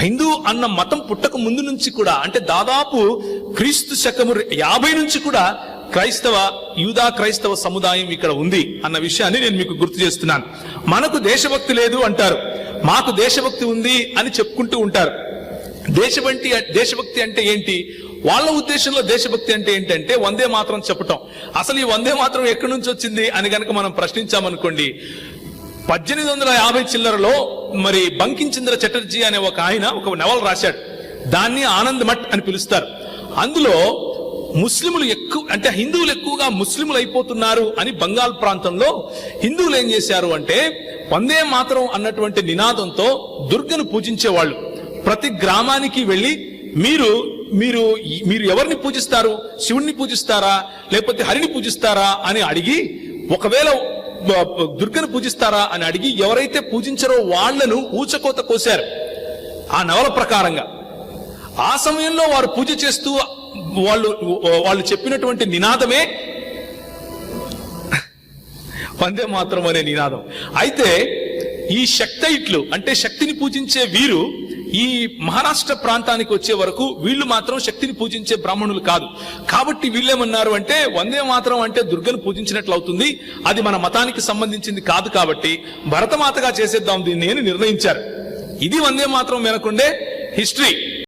హిందూ అన్న మతం పుట్టక ముందు నుంచి కూడా, అంటే దాదాపు క్రీస్తు శకము 50 నుంచి కూడా యూదా క్రైస్తవ సముదాయం ఇక్కడ ఉంది అన్న విషయాన్ని నేను మీకు గుర్తు చేస్తున్నాను. మనకు దేశభక్తి లేదు అంటారు, మాకు దేశభక్తి ఉంది అని చెప్పుకుంటూ ఉంటారు. దేశభక్తి అంటే ఏంటి? వాళ్ళ ఉద్దేశంలో దేశభక్తి అంటే ఏంటంటే వందే మాత్రం చెప్పటం. అసలు ఈ వందే మాత్రం ఎక్కడి నుంచి వచ్చింది అని గనక మనం ప్రశ్నించామనుకోండి, 1850 చిల్లరలో మరి బంకించంద్ర చటర్జీ అనే ఒక ఆయన ఒక నవల రాశాడు. దాన్ని ఆనంద్ మఠ్ అని పిలుస్తారు. అందులో ముస్లింలు ఎక్కువ, అంటే హిందువులు ఎక్కువగా ముస్లింలు అయిపోతున్నారు అని బంగాల్ ప్రాంతంలో హిందువులు ఏం చేశారు అంటే వందే మాత్రం అన్నటువంటి నినాదంతో దుర్గను పూజించేవాళ్ళు. ప్రతి గ్రామానికి వెళ్ళి మీరు మీరు మీరు ఎవరిని పూజిస్తారు, శివుణ్ణి పూజిస్తారా లేకపోతే హరిని పూజిస్తారా అని అడిగి, ఒకవేళ దుర్గను పూజిస్తారా అని అడిగి ఎవరైతే పూజించారో వాళ్లను ఊచకోత కోశారు ఆ నవల ప్రకారంగా. ఆ సమయంలో వారు పూజ చేస్తూ వాళ్ళు చెప్పినటువంటి నినాదమే వందే మాత్రం అనే నినాదం. అయితే ఈ శక్తైట్లు అంటే శక్తిని పూజించే వీరు ఈ మహారాష్ట్ర ప్రాంతానికి వచ్చే వరకు వీళ్ళు మాత్రం శక్తిని పూజించే బ్రాహ్మణులు కాదు. కాబట్టి వీళ్ళేమన్నారు అంటే వందే మాత్రం అంటే దుర్గను పూజించినట్లు అవుతుంది, అది మన మతానికి సంబంధించింది కాదు, కాబట్టి భరతమాతగా చేసేద్దాం దీన్ని అని నిర్ణయించారు. ఇది వందే మాత్రం వెనకుండే హిస్టరీ.